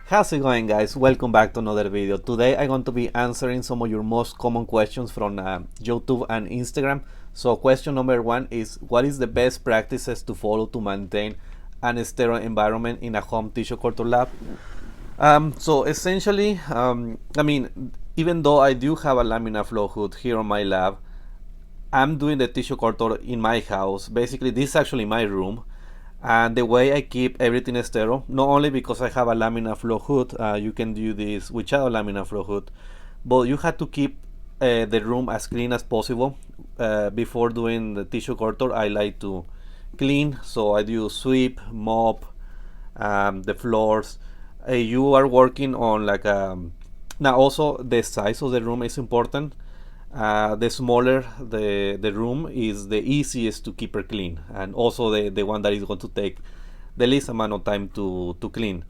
How's it going, guys? Welcome back to another video. Today I'm going to be answering some of your most common questions from YouTube and Instagram. So question number one is, what is the best practices to follow to maintain an sterile environment in a home tissue culture lab? So essentially, even though I do have a laminar flow hood here on my lab, I'm doing the tissue culture in my house. Basically, this is actually my room. And the way I keep everything sterile, not only because I have a laminar flow hood, you can do this without a laminar flow hood, but you have to keep the room as clean as possible. Before doing the tissue culture, I like to clean, so I do sweep, mop the floors. You are working on now also the size of the room is important. The smaller the room is, the easiest to keep it clean, and also the one that is going to take the least amount of time to clean.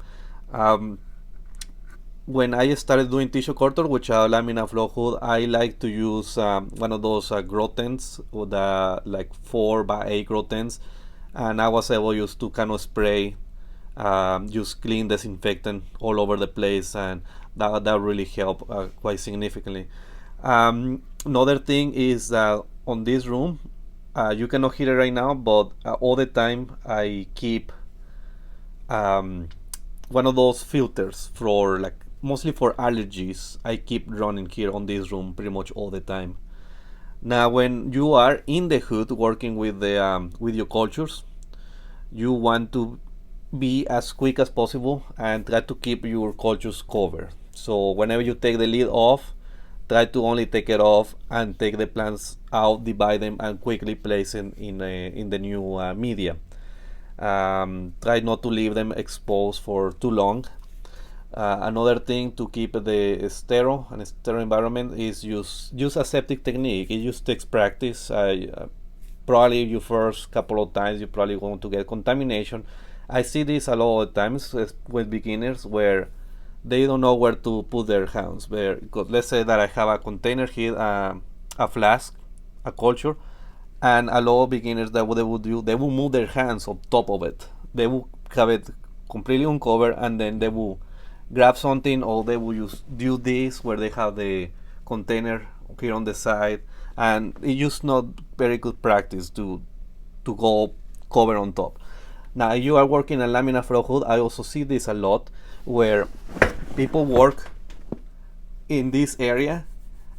When I started doing tissue culture with a laminar flow hood, I like to use one of those grow tents with like 4x8 grow tents, and I was able just to kind of spray just clean disinfectant all over the place, and that really helped quite significantly. Another thing is that on this room, you cannot hear it right now, but all the time I keep one of those filters for mostly for allergies. I keep running here on this room pretty much all the time. Now, when you are in the hood working with the with your cultures, you want to be as quick as possible and try to keep your cultures covered. So whenever you take the lid off, try to only take it off and take the plants out, divide them, and quickly place them in the new media. Try not to leave them exposed for too long. Another thing to keep the sterile environment is use aseptic technique. It just takes practice. Probably your first couple of times you're probably going to get contamination. I see this a lot of times with beginners where they don't know where to put their hands. Because let's say that I have a container here, a flask, a culture, and a lot of beginners that what they would do, they will move their hands on top of it. They will have it completely uncovered, and then they will grab something, or they will do this where they have the container here on the side, and it's just not very good practice to go cover on top. Now, if you are working a laminar flow hood, I also see this a lot where people work in this area,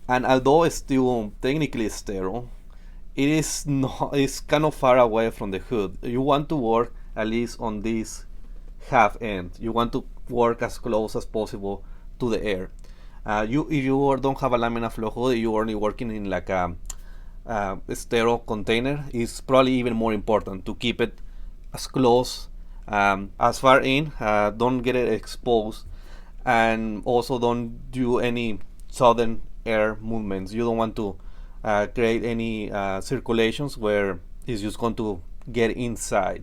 and although it's still technically sterile, it's kind of far away from the hood. You want to work at least on this half end. You want to work as close as possible to the air. If you don't have a laminar flow hood, you're only working in like a sterile container, it's probably even more important to keep it as close as far in. Don't get it exposed, and also don't do any sudden air movements. You don't want to create any circulations where it's just going to get inside.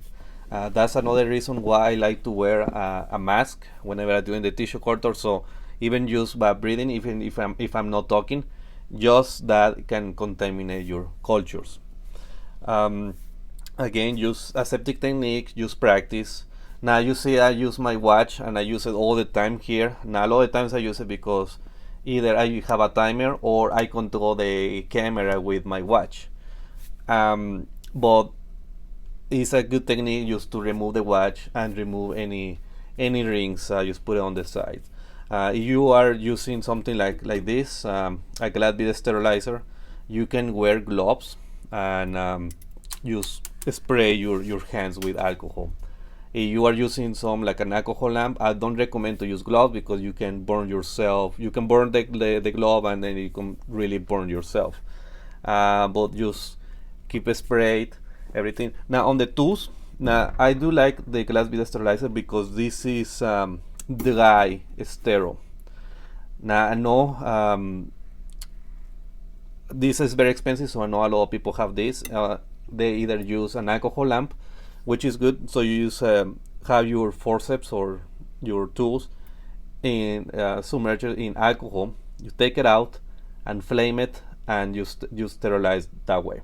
That's another reason why I like to wear a mask whenever I'm doing the tissue culture. So even just by breathing, even if I'm not talking, just that can contaminate your cultures. Again, use aseptic technique, use practice. Now you see I use my watch, and I use it all the time here. Now a lot of times I use it because either I have a timer or I control the camera with my watch. But it's a good technique just to remove the watch and remove any rings. Just put it on the side. If you are using something like this, a glass bead sterilizer, you can wear gloves and use spray your hands with alcohol. If you are using some like an alcohol lamp, I don't recommend to use gloves because you can burn yourself. You can burn the glove, and then you can really burn yourself. But just keep it sprayed, everything. Now on the tools, now I do like the glass bead sterilizer because this is dry sterile. Now I know this is very expensive, so I know a lot of people have this. They either use an alcohol lamp, which is good. So you use have your forceps or your tools in submerged in alcohol. You take it out and flame it, and you sterilize that way.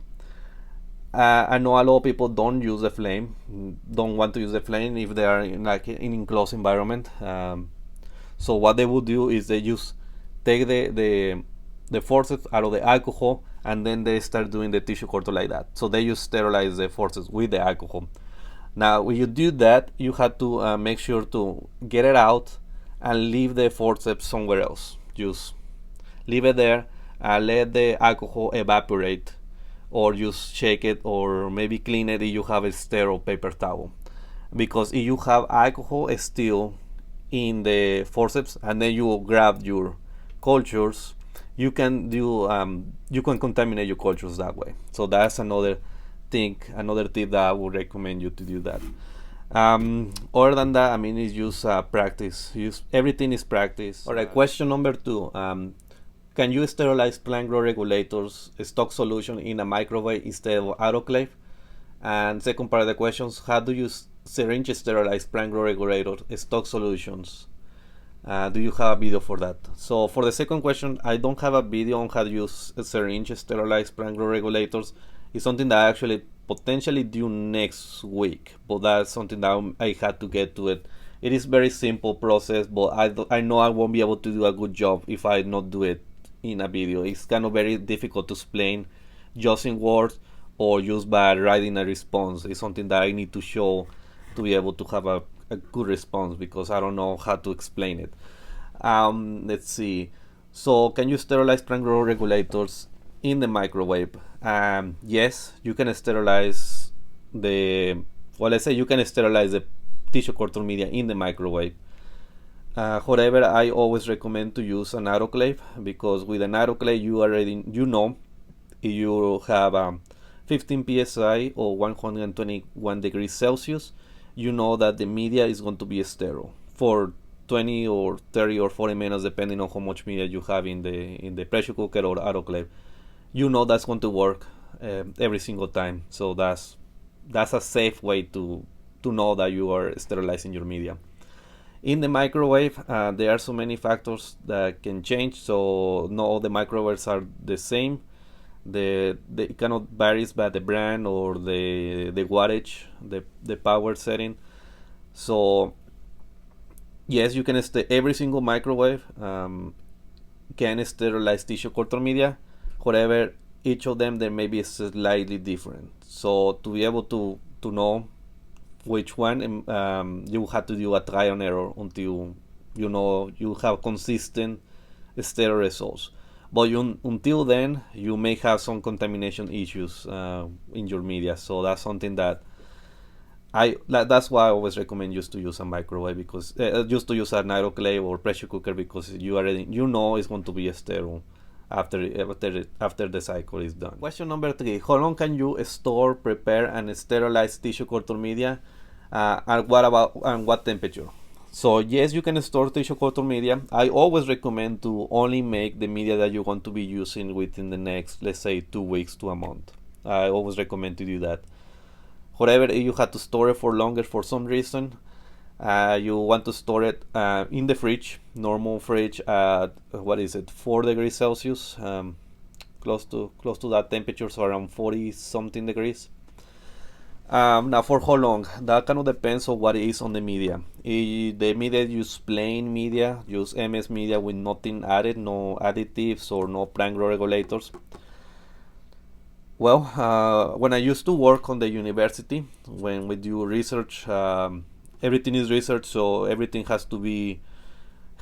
I know a lot of people don't use the flame, don't want to use the flame if they are in an enclosed environment. So what they would do is they just take the forceps out of the alcohol, and then they start doing the tissue culture like that. So they just sterilize the forceps with the alcohol. Now, when you do that, you have to make sure to get it out and leave the forceps somewhere else. Just leave it there and let the alcohol evaporate, or just shake it, or maybe clean it if you have a sterile paper towel. Because if you have alcohol still in the forceps and then you grab your cultures, you can contaminate your cultures that way. So that's another tip that I would recommend you to do that. Other than that, I mean, it's just practice. Everything is practice. All right, question number 2. Can you sterilize plant growth regulators stock solution in a microwave instead of autoclave? And second part of the questions, how do you syringe sterilize plant growth regulator stock solutions? Do you have a video for that? So for the second question, I don't have a video on how to use syringe sterilize plant growth regulators. It's something that I actually potentially do next week, but that's something that I had to get to it. It is very simple process, but I know I won't be able to do a good job if I not do it in a video. It's kind of very difficult to explain just in words or just by writing a response. It's something that I need to show to be able to have a good response, because I don't know how to explain it. Let's see. So can you sterilize plant growth regulators in the microwave? Yes, you can sterilize you can sterilize the tissue culture media in the microwave. However, I always recommend to use an autoclave, because with an autoclave if you have 15 psi or 121 degrees Celsius, you know that the media is going to be sterile for 20 or 30 or 40 minutes, depending on how much media you have in the pressure cooker or autoclave. You know that's going to work every single time. So that's a safe way to know that you are sterilizing your media. In the microwave, there are so many factors that can change, so not all the microwaves are the same. It kind of varies by the brand or the wattage, the power setting. So yes, you can every single microwave can sterilize tissue culture media. However, each of them there may be slightly different. So to be able to know which one, you have to do a trial and error until you have consistent sterile results. But until then, you may have some contamination issues in your media. So that's something that's why I always recommend just to use a microwave, because just to use an autoclave or pressure cooker, because it's going to be sterile after the cycle is done. Question number 3: how long can you store, prepare, and sterilize tissue culture media, and what temperature? So yes, you can store tissue culture media. I always recommend to only make the media that you want to be using within the next, let's say, 2 weeks to a month. I always recommend to do that. However, if you have to store it for longer for some reason, you want to store it in the fridge, normal fridge at 4 degrees Celsius, close to that temperature, so around 40 something degrees. Now, for how long? That kind of depends on what it is on the media. If the media use plain media, use MS media with nothing added, no additives or no plant growth regulators. Well, when I used to work on the university, when we do research, everything is research, so everything has to be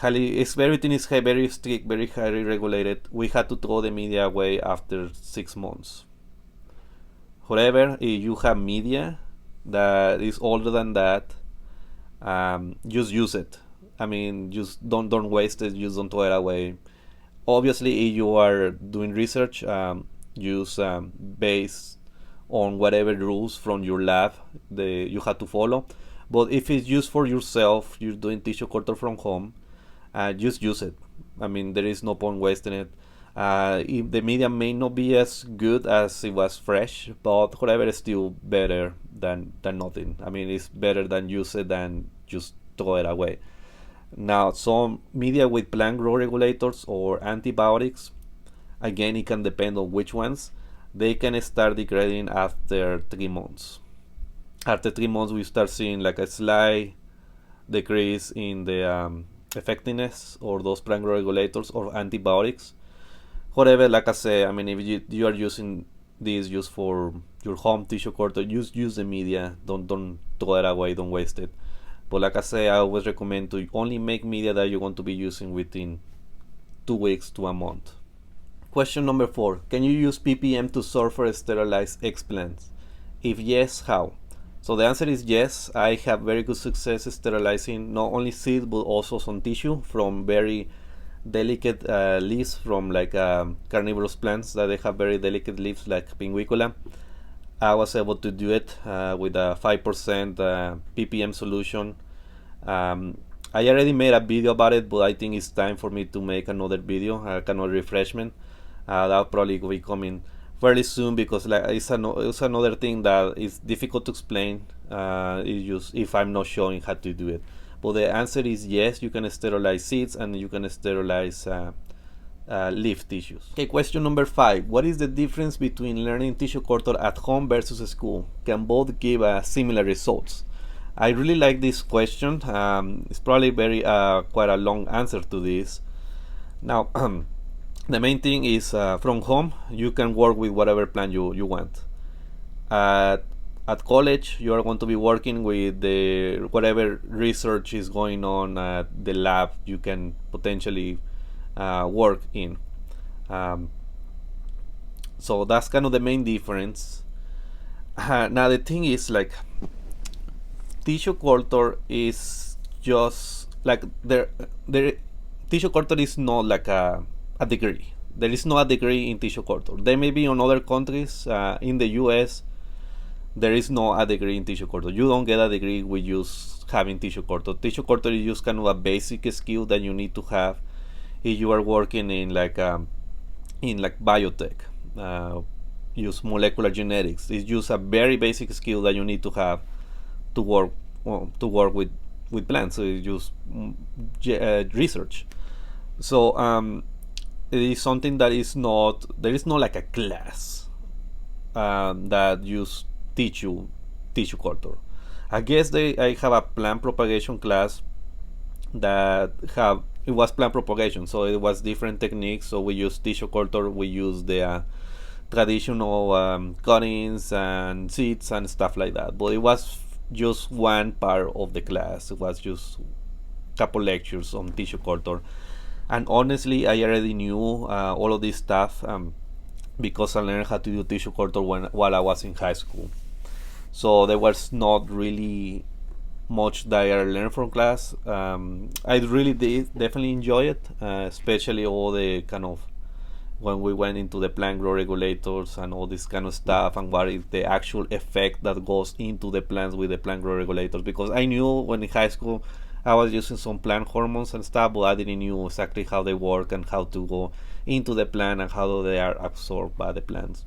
everything is very strict, very highly regulated. We had to throw the media away after 6 months. However, if you have media that is older than that, just use it. I mean, just don't waste it. Just don't throw it away. Obviously, if you are doing research, use based on whatever rules from your lab you have to follow. But if it's used for yourself, you're doing tissue culture from home, just use it. I mean, there is no point wasting it. If the media may not be as good as it was fresh, but whatever is still better than nothing. I mean, it's better than use it than just throw it away. Now, some media with plant growth regulators or antibiotics, again, it can depend on which ones. They can start degrading after 3 months. After 3 months, we start seeing like a slight decrease in the effectiveness or those plant growth regulators or antibiotics. However, like I say, I mean, if you are using this just for your home tissue culture, use the media. Don't throw it away. Don't waste it. But like I say, I always recommend to only make media that you're going to be using within 2 weeks to a month. Question number 4. Can you use ppm to sort or sterilize egg plants? If yes, how? So the answer is yes. I have very good success sterilizing not only seeds but also some tissue from very delicate leaves from like carnivorous plants that they have very delicate leaves like pinguicula. I was able to do it with a 5% ppm solution. I already made a video about it, but I think it's time for me to make another video, kind of refreshment. That'll probably be coming fairly soon because like it's another thing that is difficult to explain. It's just if I'm not showing how to do it. But the answer is yes. You can sterilize seeds and you can sterilize leaf tissues. Okay, question number 5. What is the difference between learning tissue culture at home versus school? Can both give similar results? I really like this question. It's probably very quite a long answer to this. Now, the main thing is from home you can work with whatever plant you want. At college you are going to be working with the whatever research is going on at the lab you can potentially work in. So that's kind of the main difference. Now the thing is like tissue culture is just like there tissue culture is not like a degree. There is no a degree in tissue culture. There may be in other countries. In the US there is no a degree in tissue culture. You don't get a degree with just having tissue culture. Tissue culture is just kind of a basic skill that you need to have if you are working in like biotech. Use molecular genetics. It's just a very basic skill that you need to have to work with plants. So it's just research. So it is something that is not, there is not like a class that use tissue culture. I guess I have a plant propagation class that it was plant propagation, so it was different techniques. So we use tissue culture, we use the traditional cuttings and seeds and stuff like that. But it was just one part of the class. It was just a couple lectures on tissue culture. And honestly, I already knew all of this stuff because I learned how to do tissue culture while I was in high school. So there was not really much that I learned from class. I really did definitely enjoy it, especially all the kind of when we went into the plant growth regulators and all this kind of stuff, and what is the actual effect that goes into the plants with the plant growth regulators. Because I knew when in high school I was using some plant hormones and stuff, but I didn't know exactly how they work and how to go into the plant and how they are absorbed by the plants.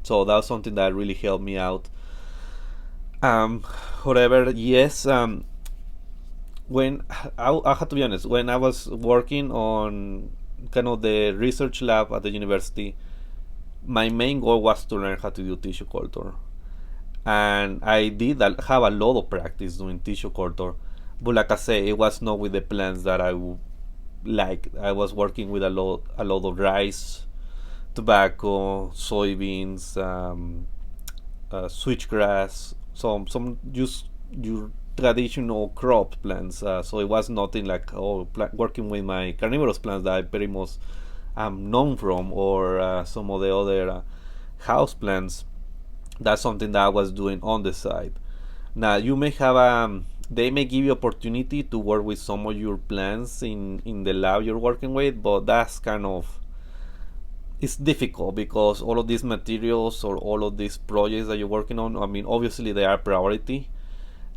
So that was something that really helped me out. However, yes, when I have to be honest, when I was working on kind of the research lab at the university, my main goal was to learn how to do tissue culture, and I did have a lot of practice doing tissue culture. But like I say, it was not with the plants that I like. I was working with a lot of rice, tobacco, soybeans, switchgrass, some just your traditional crop plants. So it was nothing like working with my carnivorous plants that I very much am known from, or some of the other house plants. That's something that I was doing on the side. Now you may have they may give you opportunity to work with some of your plants in the lab you're working with, but that's kind of, it's difficult because all of these materials or all of these projects that you're working on, I mean, obviously they are priority,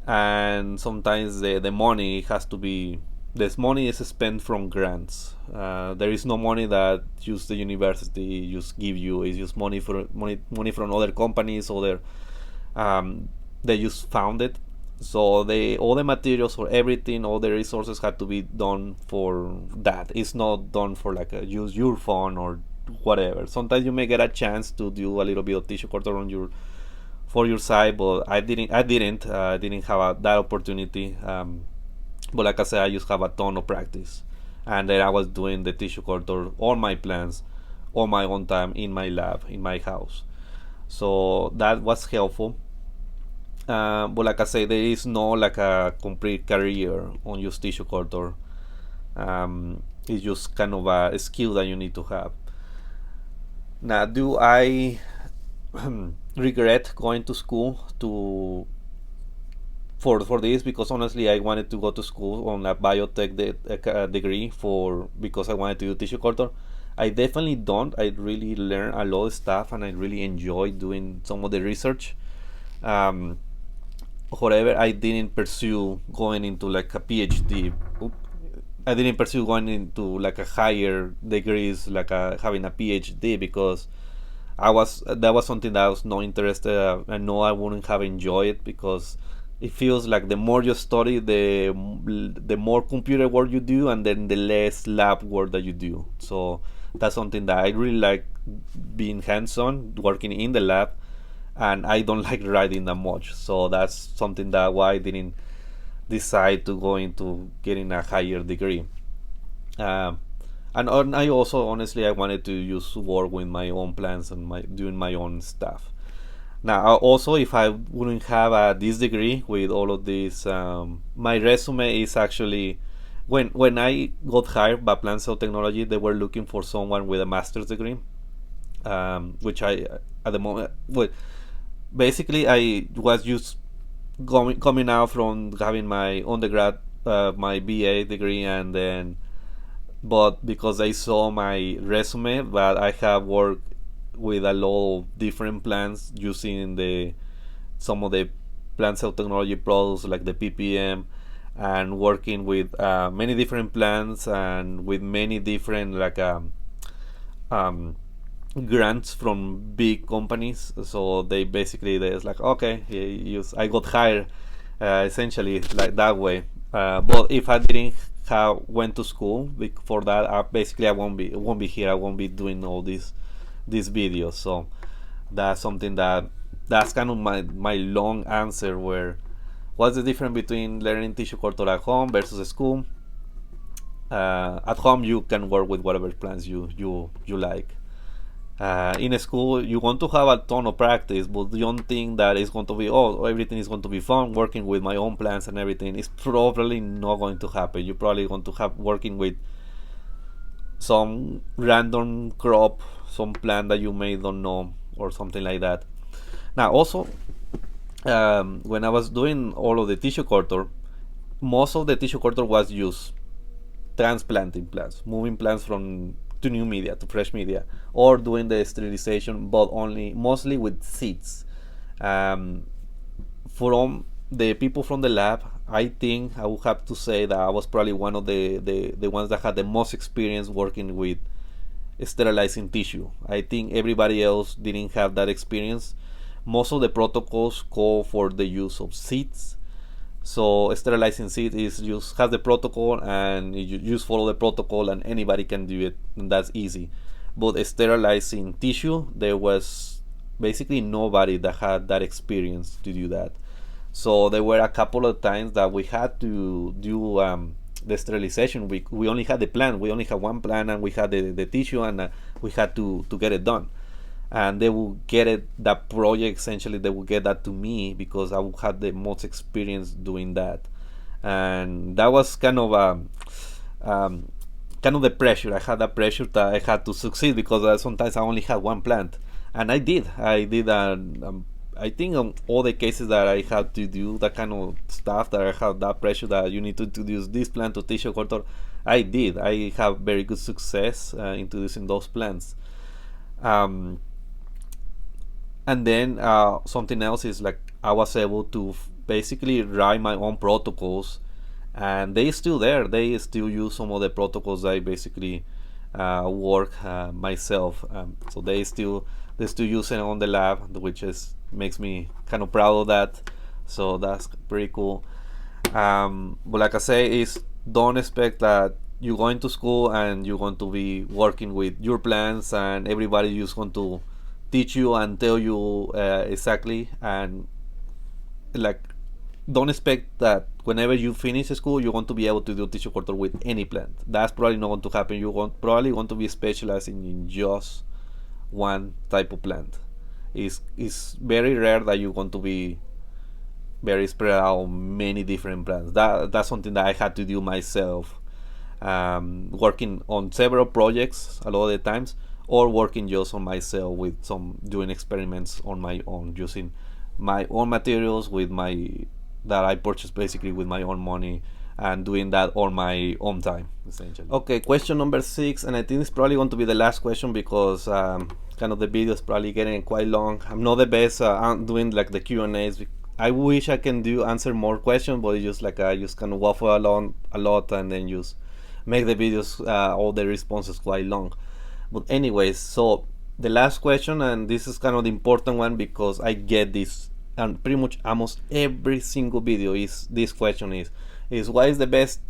and sometimes the money has to be, this money is spent from grants. There is no money that just the university just give you. It's just money from other companies, or they just found it. So all the materials or everything, all the resources had to be done for that. It's not done for like use your phone or whatever. Sometimes you may get a chance to do a little bit of tissue culture on for your side, but I didn't have that opportunity. But like I said, I just have a ton of practice, and then I was doing the tissue culture, all my plants, on my own time in my lab in my house. So that was helpful. But like I say, there is no like a complete career on just tissue culture. It's just kind of a skill that you need to have. Now, do I regret going to school to for this? Because honestly, I wanted to go to school on a biotech degree for because I wanted to do tissue culture. I definitely don't. I really learned a lot of stuff, and I really enjoy doing some of the research. Um, However, I didn't pursue going into like a PhD. I didn't pursue going into like a higher degrees, like having a PhD, because I was that was something that I was not interested. I know I wouldn't have enjoyed it because it feels like the more you study, the more computer work you do, and then the less lab work that you do. So that's something that I really like, being hands-on, working in the lab, and I don't like writing that much. So that's something that why I didn't decide to go into getting a higher degree. Um, and I also honestly I wanted to use work with my own plans and my doing my own stuff. Now also, if I wouldn't have this degree with all of this, my resume is actually when I got hired by Plant Cell Technology, they were looking for someone with a master's degree, which I at the moment, well, basically I was just coming out from having my undergrad, my BA degree, and then but because I saw my resume that I have worked with a lot of different plants using the some of the plant cell technology products like the ppm, and working with many different plants and with many different like um, grants from big companies. So they basically there's like okay, I got hired essentially like that way. But if I didn't have went to school for that, basically I won't be here. I won't be doing all these videos. So that's something that's kind of my long answer. Where what's the difference between learning tissue culture at home versus school? At home you can work with whatever plants you like. In a school you want to have a ton of practice, but you don't think that it's going to be everything is going to be fun working with my own plants and everything. It's probably not going to happen. You're probably going to have working with some random crop, some plant that you may don't know, or something like that. Now also, when I was doing all of the tissue culture, most of the tissue culture was used transplanting plants, moving plants from to new media, to fresh media, or doing the sterilization, but only mostly with seeds. Um, from the people from the lab, I think I would have to say that I was probably one of the ones that had the most experience working with sterilizing tissue. I think everybody else didn't have that experience. Most of the protocols call for the use of seeds. So sterilizing seed is just has the protocol, and you just follow the protocol, and anybody can do it, and that's easy. But sterilizing tissue, there was basically nobody that had that experience to do that. So there were a couple of times that we had to do the sterilization. We only had the plant, we only had one plant, and we had the tissue, and we had to get it done. And they will get it, that project essentially they will get that to me because I will have the most experience doing that. And that was kind of the pressure. I had that pressure that I had to succeed because sometimes I only had one plant, and I did I think on all the cases that I had to do that kind of stuff, that I had that pressure that you need to introduce this plant to tissue culture, I have very good success introducing those plants. um, and then something else is like I was able to basically write my own protocols, and they still there. They still use some of the protocols I basically work myself. So they still use it on the lab, which is makes me kind of proud of that. So that's pretty cool. But like I say, is don't expect that you're going to school and you're going to be working with your plans and everybody just going to teach you and tell you exactly, and like don't expect that whenever you finish school you're going to be able to do tissue culture with any plant. That's probably not going to happen. Probably want to be specialized in just one type of plant. It's very rare that you're going to be very spread out on many different plants. That's something that I had to do myself, working on several projects a lot of the times, or working just on myself with some doing experiments on my own using my own materials with my that I purchased basically with my own money, and doing that on my own time essentially. Okay, question number 6, and I think it's probably going to be the last question because kind of the video is probably getting quite long. I'm not the best doing like the Q&As. I wish I can answer more questions, but it's just like I just kind of waffle along a lot and then just make the videos all the responses quite long. But anyways, so the last question, and this is kind of the important one because I get this and pretty much almost every single video is this question is what is the best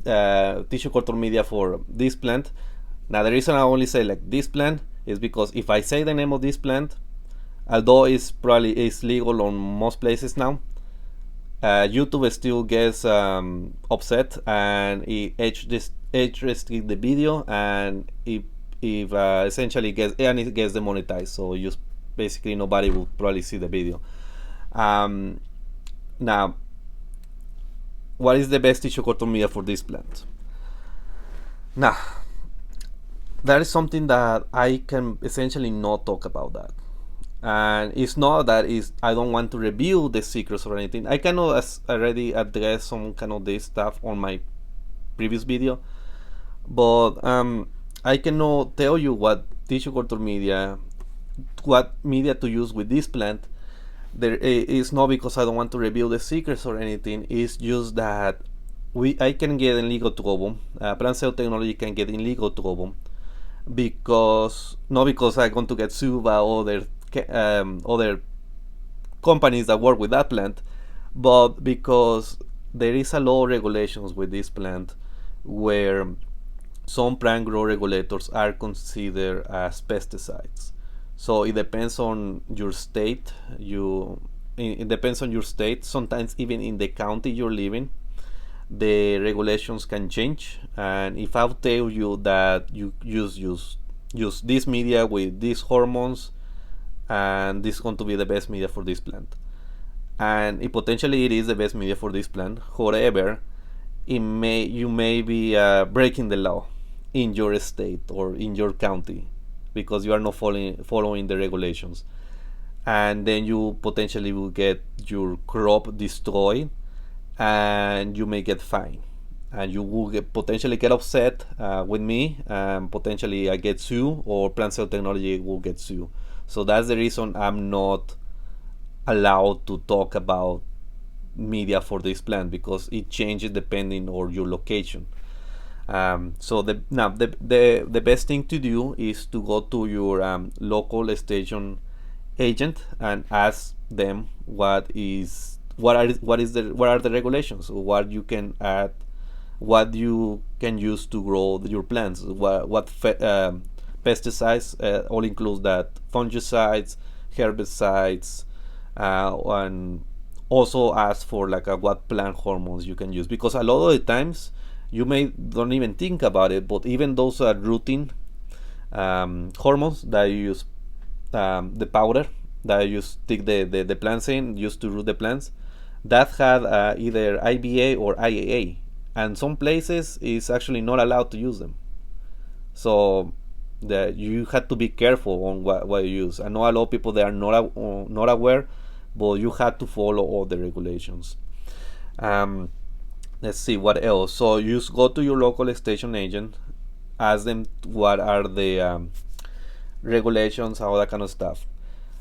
tissue culture media for this plant. Now the reason I only say like this plant is because if I say the name of this plant, although it's probably is legal on most places now, YouTube still gets upset and it age restrict the video, and if essentially it gets demonetized, so just basically nobody will probably see the video. Now, what is the best tissue culture media for this plant? Now, that is something that I can essentially not talk about that. And it's not that I don't want to reveal the secrets or anything. I kind of already addressed some kind of this stuff on my previous video, but I cannot tell you what tissue culture media, what media to use with this plant. There is not because I don't want to reveal the secrets or anything. It's just that I can get in legal trouble. Plant cell technology can get in legal trouble because not because I'm going to get sued by other companies that work with that plant, but because there is a lot of regulations with this plant where some plant growth regulators are considered as pesticides. So it depends on your state. It depends on your state. Sometimes even in the county you're living, the regulations can change. And if I tell you that you use this media with these hormones, and this is going to be the best media for this plant, and potentially it is the best media for this plant. However, you may be breaking the law in your state or in your county because you are not following the regulations, and then you potentially will get your crop destroyed, and you may get fined, and you will potentially get upset with me, and potentially I get sued, or Plant Cell Technology will get sued. So that's the reason I'm not allowed to talk about media for this plant, because it changes depending on your location. So the best thing to do is to go to your local station agent and ask them what are the regulations, what you can add, what you can use to grow your plants, what pesticides, all includes that, fungicides, herbicides, and also ask for like what plant hormones you can use, because a lot of the times you may don't even think about it, but even those routine hormones that you use, the powder that you stick the plants in, used to root the plants, that had either IBA or IAA, and some places is actually not allowed to use them. So that you have to be careful on what you use. I know a lot of people that are not aware, but you have to follow all the regulations. Let's see what else. So you just go to your local station agent, ask them what are the regulations, all that kind of stuff.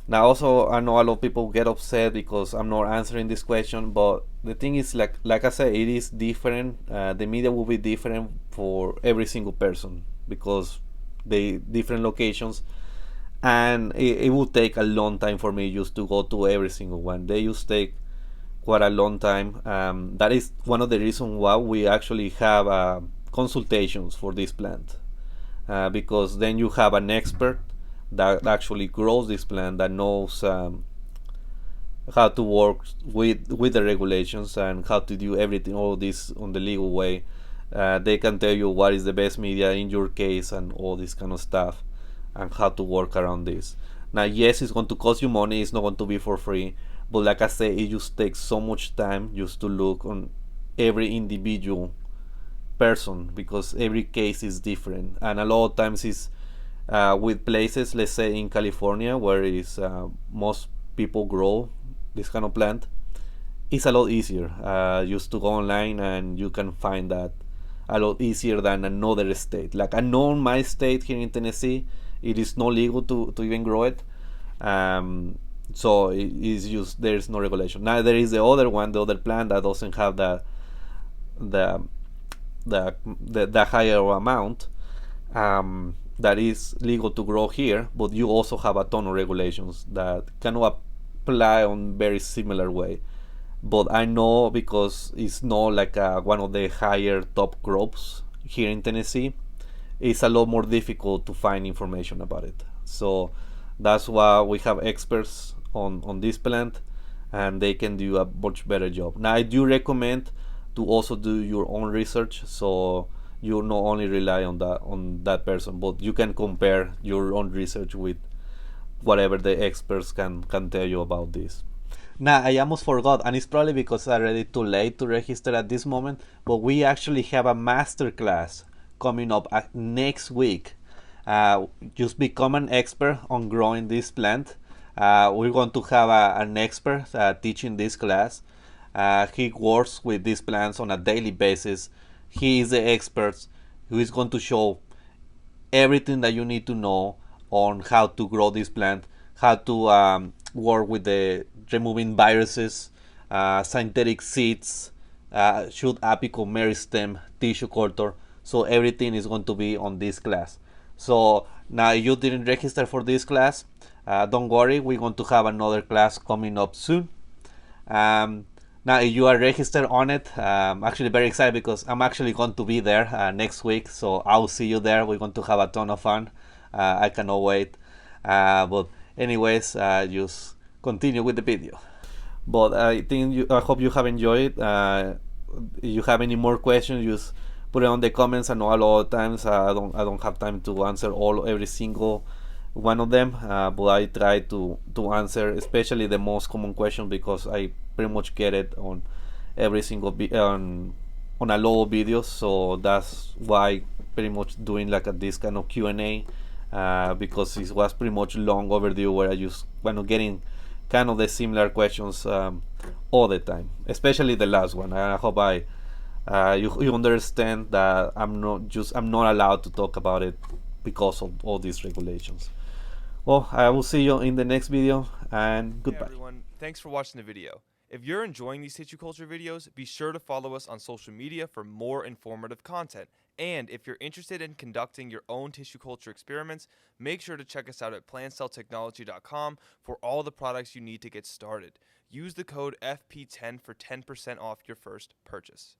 Now also, I know a lot of people get upset because I'm not answering this question, but the thing is, like I said, it is different. The media will be different for every single person because they different locations, and it will take a long time for me just to go to every single one. They just take quite a long time. That is one of the reasons why we actually have consultations for this plant, because then you have an expert that actually grows this plant, that knows how to work with the regulations and how to do everything, all this on the legal way. They can tell you what is the best media in your case and all this kind of stuff, and how to work around this. Now, yes, it's going to cost you money. It's not going to be for free, but like I say, it just takes so much time just to look on every individual person, because every case is different, and a lot of times it's with places, let's say in California, where is most people grow this kind of plant. It's a lot easier just to go online, and you can find that a lot easier than another state. Like I know in my state here in Tennessee, it is not legal to even grow it. So it is just, there's no regulation. Now there is the other one, the other plant that doesn't have the the higher amount, that is legal to grow here, but you also have a ton of regulations that can apply on very similar way. But I know, because it's not like one of the higher top crops here in Tennessee, it's a lot more difficult to find information about it. So that's why we have experts on this plant, and they can do a much better job. Now I do recommend to also do your own research, so you not only rely on that person, but you can compare your own research with whatever the experts can tell you about this. Now I almost forgot, and it's probably because it's already too late to register at this moment, but we actually have a master class coming up next week. Just become an expert on growing this plant. We're going to have an expert teaching this class. He works with these plants on a daily basis. He is the expert who is going to show everything that you need to know on how to grow this plant, how to work with the removing viruses, synthetic seeds, shoot apical meristem, tissue culture. So everything is going to be on this class. So now if you didn't register for this class, don't worry, we're going to have another class coming up soon. Now, if you are registered on it, I'm actually very excited because I'm actually going to be there next week. So I'll see you there. We're going to have a ton of fun. I cannot wait. But anyways, just continue with the video. But I hope you have enjoyed. If you have any more questions, just put it on the comments. I know a lot of times I don't have time to answer every single one of them, but I try to answer especially the most common question, because I pretty much get it on every single on a lot of videos. So that's why pretty much doing like this kind of Q&A, because it was pretty much long overdue, where I just getting kind of the similar questions all the time, especially the last one. I hope you understand that I'm not allowed to talk about it because of all these regulations. Well, I will see you in the next video, and goodbye. Hey everyone, thanks for watching the video. If you're enjoying these tissue culture videos, be sure to follow us on social media for more informative content. And if you're interested in conducting your own tissue culture experiments, make sure to check us out at plantcelltechnology.com for all the products you need to get started. Use the code FP10 for 10% off your first purchase.